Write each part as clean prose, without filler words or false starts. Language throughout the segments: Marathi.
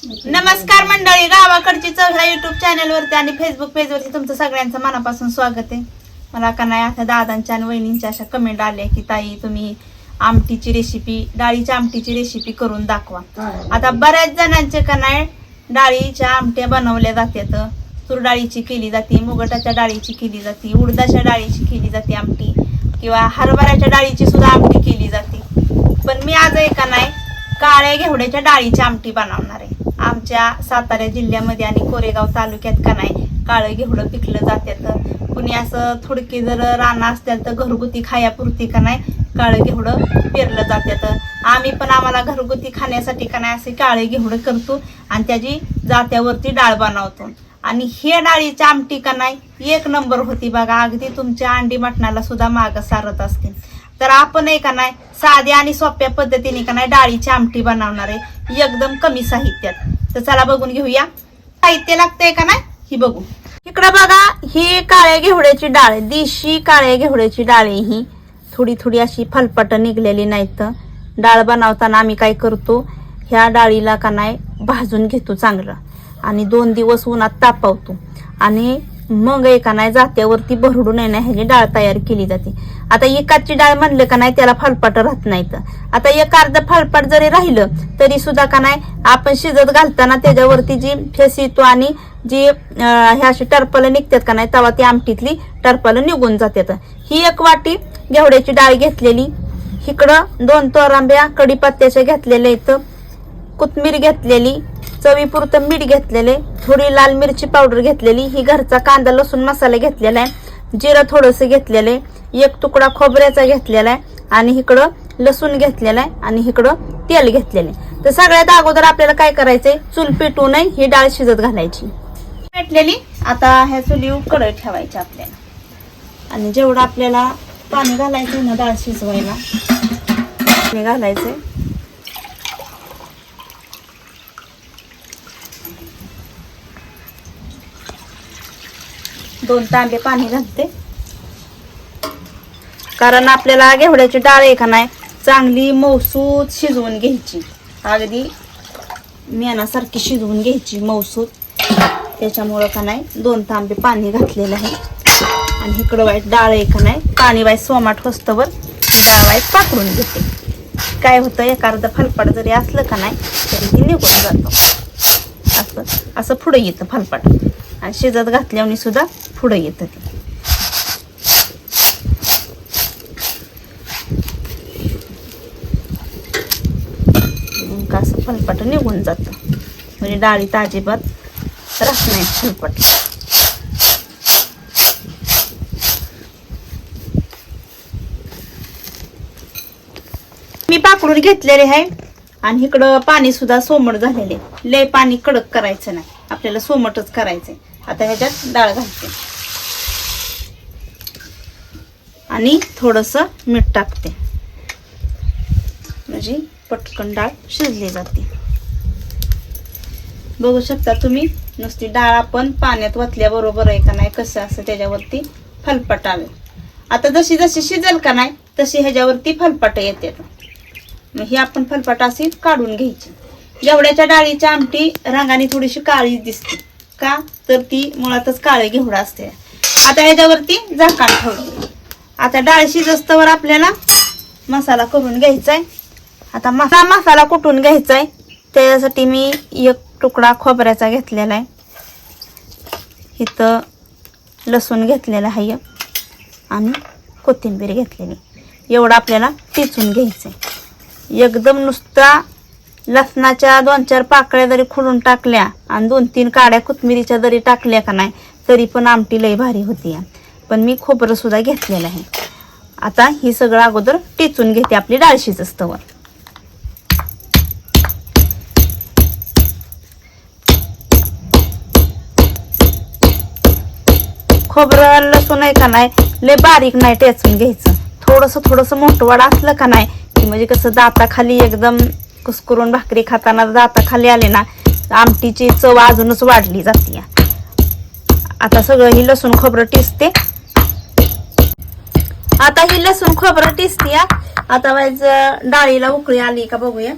नमस्कार मंडळी, गावाकडची चव ह्या युट्यूब चॅनल वरती आणि फेसबुक पेज वरती तुमचं सगळ्यांचं मनापासून स्वागत आहे. मला का नाही आता दादांच्या आणि वहिनींच्या अशा कमेंट आल्या की ताई तुम्ही आमटीची रेसिपी, डाळीच्या आमटीची रेसिपी करून दाखवा. आता बऱ्याच जणांचे का नाही डाळीच्या आमट्या बनवल्या जातात. तूर डाळीची केली जाते, मुगटाच्या डाळीची केली जाते, उडदाच्या डाळीची केली जाते आमटी, किंवा हरभऱ्याच्या डाळीची सुद्धा आमटी केली जाते. पण मी आज का नाही काळ्या घेवड्याच्या डाळीची आमटी बनवणार आहे. आमच्या सातारा जिल्ह्यामध्ये आणि कोरेगाव तालुक्यात का नाही काळं घेवडं पिकलं जातात. कुणी असं थोडकी जर रानं असतील तर घरगुती खायापुरती का नाही काळं घेवडं पेरलं जातात. आम्ही पण आम्हाला घरगुती खाण्यासाठी का नाही असे काळे घेवडं करतो आणि त्याची जात्यावरती डाळ बनवतो. आणि हे डाळीची आमटी का नाही एक नंबर होती बघा. अगदी तुमच्या अंडी मटणाला सुद्धा मागं सारत असते. तर आपण का नाही साध्या आणि सोप्या पद्धतीने का नाही डाळीची आमटी बनवणार आहे एकदम कमी साहित्यात. तर चला बघून घेऊया. साहित्य लागतंय का नाही ही बघू. इकडं बघा ही काळ्या घेवड्याची डाळ, देशी काळ्या घेवड्याची डाळ. ही थोडी थोडी अशी फलपट निघलेली नाहीत. डाळ बनवताना आम्ही काय करतो, ह्या डाळीला का नाही भाजून घेतो चांगलं आणि 2 दिवस उन्हात तापवतो आणि मग एका नाही जात्यावरती भरडून ह्याची डाळ तयार केली जाते. आता एकाची डाळ म्हणलं का नाही त्याला फलपाट राहत नाहीत. आता एक अर्ध फलपाट जरी राहिलं तरी सुद्धा का नाही आपण शिजत घालताना त्याच्यावरती जी फेस येतो आणि जी ह्या अशी टरपलं निघतात का नाही तेव्हा ती आमटीतली टरपलं निघून जातात. ही 1 वाटी घेवड्याची डाळ घेतलेली. इकडं 2 तोरांब्या कडीपत्त्याच्या घेतलेल्या इथं, कोथिंबीर घेतलेली, चवीपुरतं मीठ घेतलेले, थोडी लाल मिरची पावडर घेतलेली, ही घरचा कांदा लसूण मसाला घेतलेला आहे, जिरं थोडंसं घेतलेलं, 1 तुकडा खोबऱ्याचा घेतलेला आहे आणि इकडं लसूण घेतलेला आहे आणि इकडं तेल घेतलेलं आहे. तर सगळ्यात अगोदर आपल्याला काय करायचंय, चूल पेटू नये ही डाळ शिजत घालायची. पेटलेली आता ह्या चुली उकडे ठेवायची आपल्याला आणि जेवढं आपल्याला पाणी घालायचं ना डाळ शिजवायला पाणी घालायचंय. दोन तांबे पाणी घालते कारण आपल्याला घेवड्याची डाळ आहे का नाही चांगली मौसूद शिजवून घ्यायची. अगदी मेणासारखी शिजवून घ्यायची मौसूद. त्याच्यामुळं का नाही 2 तांबे पाणी घातलेलं आहे आणि इकडं वाईट डाळ आहे का नाही पाणी वाईट सोमाट होस्तवर डाळ वाईट पाकडून घेते. काय होतं एखादं फलपाट जरी असलं का नाही तरी ती निघून जातो. असं असं पुढं येतं फलपाट आणि शिजत घातल्याने सुद्धा पुढं येतं ते. असं फलपट निघून जातं म्हणजे डाळीत अजिबात राहत नाही फलपट. मी पाकडून घेतलेले आहे आणि इकडं पाणी सुद्धा सोमट झालेले. लय पाणी कडक करायचं नाही, आपल्याला सोमटच करायचंय. आता ह्याच्यात डाळ घालते आणि थोडंसं मीठ टाकते म्हणजे पटकन डाळ शिजली जाते. बघू शकता तुम्ही नुसती डाळ आपण पाण्यात वतल्याबरोबर आहे का नाही कसं असं त्याच्यावरती फलपट आले. आता जशी जशी शिजेल का नाही तशी ह्याच्यावरती फलपट येते. मग ही आपण फलपट अशी काढून घ्यायची. घेवड्याच्या डाळीची आमटी रंगाने थोडीशी काळी दिसते का तर ती मुळातच काळे घेवडा असते. आता ह्याच्यावरती झाकण ठेवते. आता डाळ शिजस्तवर आपल्याला मसाला करून घ्यायचा आहे. आता मसाला कुटून घ्यायचा आहे त्याच्यासाठी मी 1 तुकडा खोबऱ्याचा घेतलेला आहे. इथं लसूण घेतलेला आहे आणि कोथिंबीर घेतलेली. एवढं आपल्याला टिचून घ्यायचं आहे. एकदम नुसता लसणाच्या 2-4 पाकळ्या जरी खुडून टाकल्या आणि 2-3 काड्या कोथिंबीरीच्या जरी टाकल्या का नाही तरी पण आमटी लई भारी होती. पण मी खोबरं सुद्धा घेतलेलं आहे. आता ही सगळं अगोदर टिचून घेते आपली डाळ शिजस्तवर. खोबरं लसूण आहे का नाही लय बारीक नाही टेचून घ्यायचं. थोडंसं मोठं वाडा असलं का नाही की म्हणजे कसं दाताखाली एकदम कुस्करून भाकरी खाताना दाताखाली आले ना आमटीची चव अजूनच वाढली जाते. आता सगळं ही लसूण खोबरं टिचते. आता ही लसूण खोबरं टिचते. आता वाईज डाळीला उकळी आली का बघूया.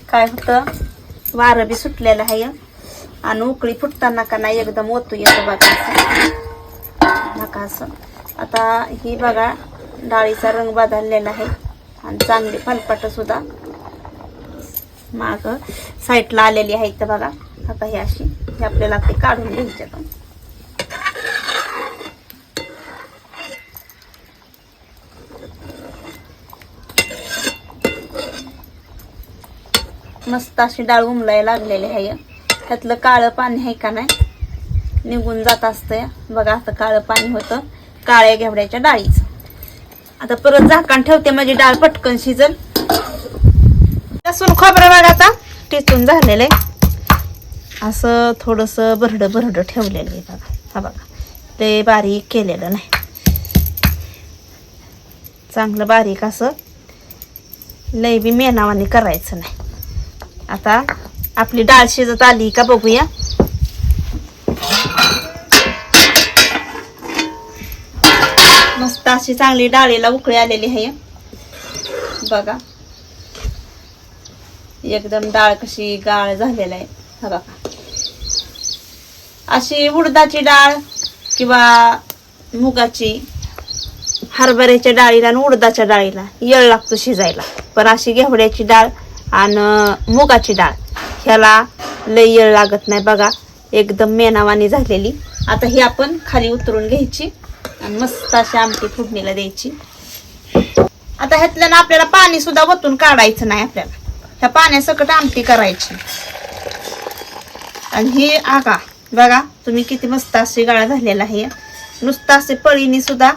काय होतं, वारं बी सुटलेलं आहे आणि उकळी फुटताना का नाही एकदम ओतू येतं बघा असं. आता ही बघा डाळीचा रंग बदललेला आहे आणि चांगली फलपाट सुद्धा माग साईडला आलेली आहे तर बघा. आता ही अशी हे आपल्याला ते काढून घ्यायचे. मस्त अशी डाळ उमलायला लागलेली आहे. त्यातलं काळं पाणी आहे का नाही निघून जात असतंय बघा. आता काळं पाणी होतं काळ्या घेवड्याच्या डाळीचं. आता परत झाकण ठेवते म्हणजे डाळ पटकन शिजल. लसूण खोबरं बघा आता टिचून झालेलं आहे. असं थोडंसं भरडं ठेवलेलं आहे बघा. हा बघा ते बारीक केलेलं नाही, चांगलं बारीक असं लय बी मेनावानी करायचं नाही. आता आपली डाळ शिजत आली का बघूया. मस्त अशी चांगली डाळीला उकळी आलेली आहे बघा. एकदम डाळ कशी गाळ झालेला आहे हा बघा. अशी उडदाची डाळ किंवा मुगाची, हरभऱ्याच्या डाळीला आणि उडदाच्या डाळीला येळ लागतो शिजायला, पण अशी घेवड्याची डाळ आणि मुगाची डाळ ह्याला लय येळ लागत नाही बघा. एकदम मेनावानी झालेली. आता ही आपण खाली उतरून घ्यायची आणि मस्त अशी आमटी फोडणीला द्यायची. आता ह्यातल्यानं आपल्याला पाणी सुद्धा वतून काढायचं नाही. आपल्याला ह्या पाण्यासकट आमटी करायची. आणि ही आगा बघा तुम्ही किती मस्त अशी गाळ झालेला आहे. नुसतं असे पळीने सुद्धा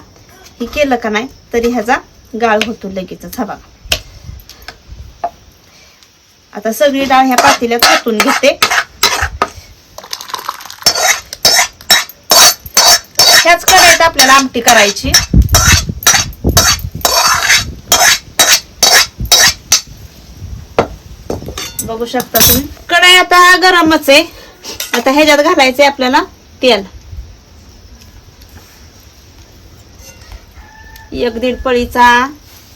हे केलं का नाही तरी ह्याचा गाळ होतो लगेचच हा बघा. आता सगळी डाळ ह्या पातेल्यात ओतून घेते. ह्याच कढईत आपल्याला आमटी करायची. बघू शकता तुम्ही कढई आता गरमच आहे. आता ह्याच्यात घालायचंय आपल्याला तेल. 1-1.5 पळीचा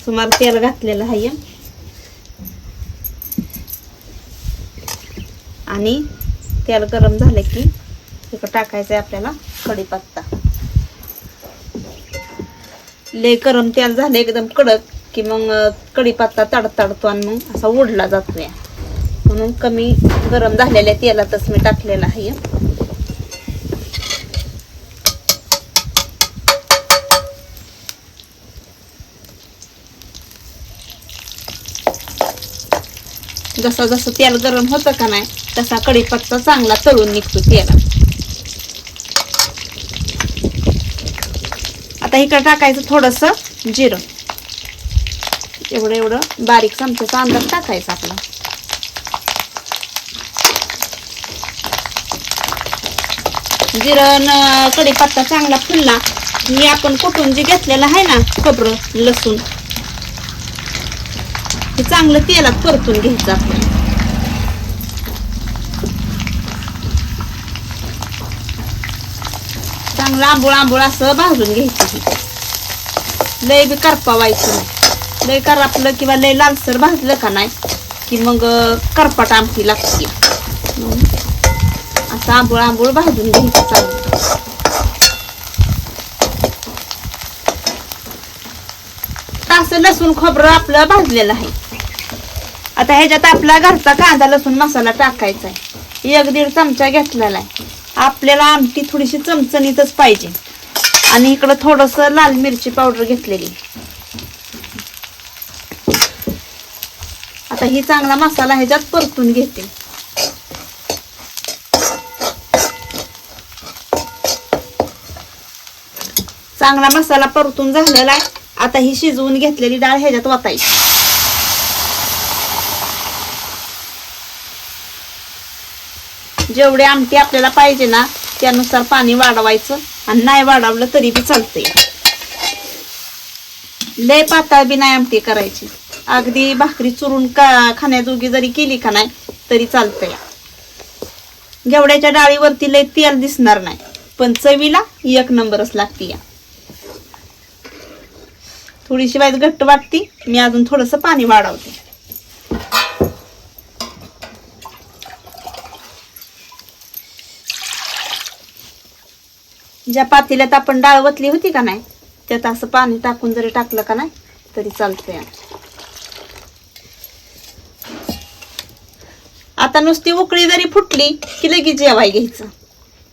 सुमार तेल घातलेलं आहे. आणि तेल गरम झाले की इकडे टाकायचंय आपल्याला कढीपत्ता. लय गरम तेल झालं एकदम कडक की मग कढीपत्ता तडतडतो आणि मग असा उडला जातोय. म्हणून कमी गरम झालेल्या तेलातच मी टाकलेला आहे. जसं जसं तेल गरम होतं का नाही तसा कढीपत्ता चांगला तळून निघतो तेलात. आता इकडे टाकायचं थोडंसं जिरं. एवढं बारीक चमच्याचा अंदाज टाकायचा आपला. जिरं कढीपत्ता चांगला फुलला मी आपण कुटून जे घेतलेलं आहे ना खोबरं लसूण हे चांगलं तेलात परतून घ्यायचं आपण. चांगलं आंबोळ असं भाजून घ्यायचं. लय बी करपावायचं नाही. लय करपलं किंवा लय लालसर भाजलं का नाही की मग करपाट आमटी लागते. असं आंबोळ भाजून घ्यायचं चांगलं. असं लसूण खोबरं आपलं भाजलेलं आहे. आता ह्याच्यात आपला घरचा कांदा लसूण मसाला टाकायचा आहे. 1-1.5 चमचा घेतलेला आहे. आपल्याला आमटी थोडीशी चमचणीतच पाहिजे. आणि इकडं थोडंसं लाल मिरची पावडर घेतलेली. आता ही चांगला मसाला ह्याच्यात परतून घेते. चांगला मसाला परतून झालेला आहे. आता ही शिजवून घेतलेली डाळ ह्याच्यात ओतायची. जेवढी आमटी आपल्याला पाहिजे ना त्यानुसार पाणी वाढवायचं आणि नाही वाढवलं तरी बी चालतंय. लय पातळ बी नाही आमटी करायची. अगदी भाकरी चुरून खाण्याजोगी जरी केली का नाही तरी चालतंय. घेवड्याच्या डाळीवरती लय तेल दिसणार नाही पण चवीला 1 नंबरच लागते. थोडीशी वाईट घट्ट वाटती. मी अजून थोडंसं पाणी वाढवते. ज्या पातेल्यात आपण डाळ वतली होती का नाही त्यात असं पाणी टाकून जरी टाकलं का नाही तरी चालतंय. आता नुसती उकळी जरी फुटली की लगेच जेवाय घ्यायचं,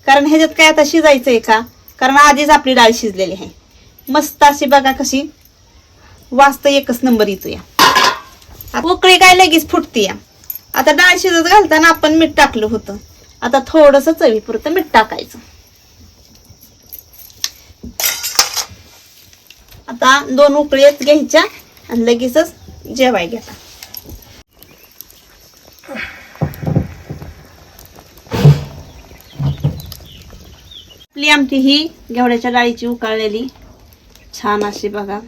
कारण ह्याच्यात काय आता शिजायचंय का, कारण आधीच आपली डाळ शिजलेली आहे. मस्त अशी बघा कशी वाजता एकच नंबर येतो या. उकळी काय लगेच फुटते या. आता डाळ शिजत घालताना आपण मीठ टाकलं होतं, आता थोडस चवीपुरतं मीठ टाकायचं. आता 2 उकळीच घ्यायच्या आणि लगेचच जेवाय घ्यायचा. आपली आमटी ही घेवड्याच्या डाळीची उकळलेली छान अशी बघा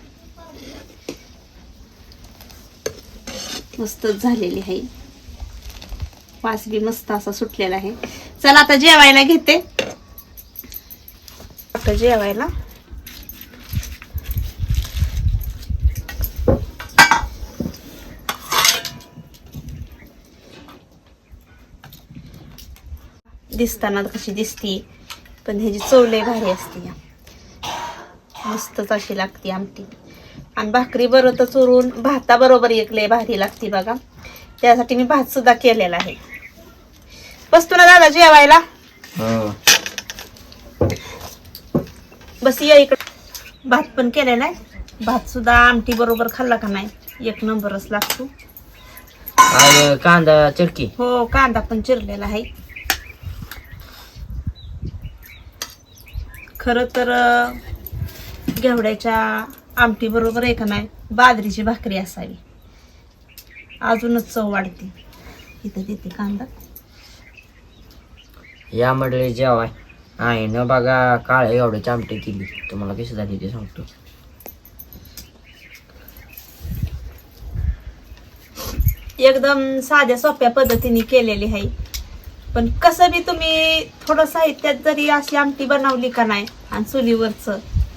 मस्तच झालेली आहे. वास बी मस्त असा सुटलेला आहे. चला आता जेवायला घेते. आता जेवायला दिसताना कशी दिसती पण ह्याची चव लय भारी असते. मस्तच अशी लागते आमटी आणि भाकरी बरोबर तर चुरून भाताबरोबर एक लय भारी लागते बघा. त्यासाठी मी भात सुद्धा केलेला आहे. बसतो ना दादा जेवायला. बस या इकडे. भात पण केलेला आहे. भात सुद्धा आमटी बरोबर खाल्ला का नाही एक नंबरच लागतो. कांदा चिरकी. हो कांदा पण चिरलेला आहे. खरं तर घेवड्याच्या आमटी बरोबर आहे का नाही बाजरीची भाकरी असावी, अजूनच चव वाढते. इथं देते कांदा. या मंडळी जेवाय आहे ना बघा काळ एवढ्याची आमटी केली. तुम्हाला कशी झाली ते सांगतो. एकदम साध्या सोप्या पद्धतीने केलेली आहे. पण कसं बी तुम्ही थोडं साहित्यात जरी अशी आमटी बनवली का नाही आणि चुलीवरच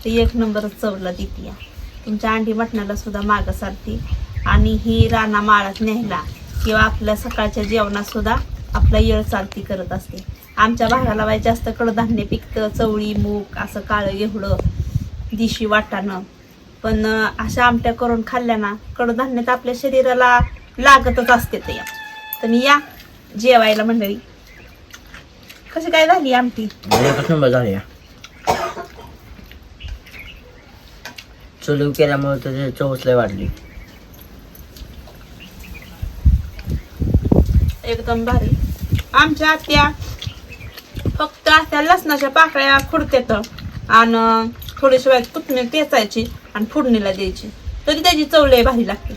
ते एक नंबरच चवला देते. तुमच्या अंडी मटणाला सुद्धा मागं सारती आणि ही राना माळात न्यायला किंवा आपल्या सकाळच्या जेवणात सुद्धा आपला येळ चालती करत असते. आमच्या भागाला बाई जास्त कडधान्य पिकतं, चवळी मूग असं काळं घेवडं दिशी वाटाणं. पण अशा आमट्या करून खाल्ल्या ना कडधान्य तर आपल्या शरीराला लागतच असते. ते तर मी या जेवायला मंडळी. कशी काय झाली आमटी? एकच नंबर झाली. चुलीव केल्यामुळे त्याची चवच लय वाढली. एकदम भारी. आमच्या आत्या फक्त त्या लसणाच्या पाकळ्या खुडतेत आणि थोडीशी वेळ कोथिंबीर टेचायची आणि फोडणीला द्यायची तरी त्याची चव लय भारी लागते.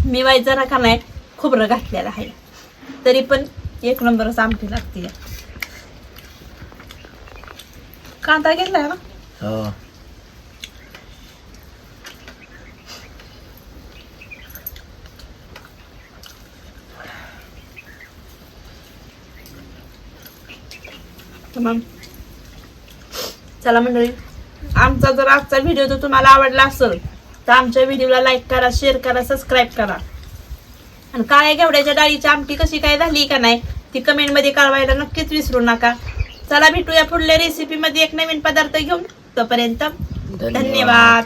मी वाईट जरा का नाही खोबरं घातलेलं आहे तरी पण एक नंबरच आमटी लागते. कांदा घेतलाय ना. हो मग चला मंडळी, आमचा जर आजचा व्हिडिओ जर तुम्हाला आवडला असेल तर आमच्या व्हिडिओला लाईक करा, शेअर करा, सबस्क्राईब करा. आणि काळ्या घेवड्याच्या डाळीची आमटी कशी काय झाली का नाही ती कमेंट मध्ये कळवायला नक्कीच विसरू नका. चला भेटूया पुढल्या रेसिपी मध्ये एक नवीन पदार्थ घेऊन. तोपर्यंत धन्यवाद.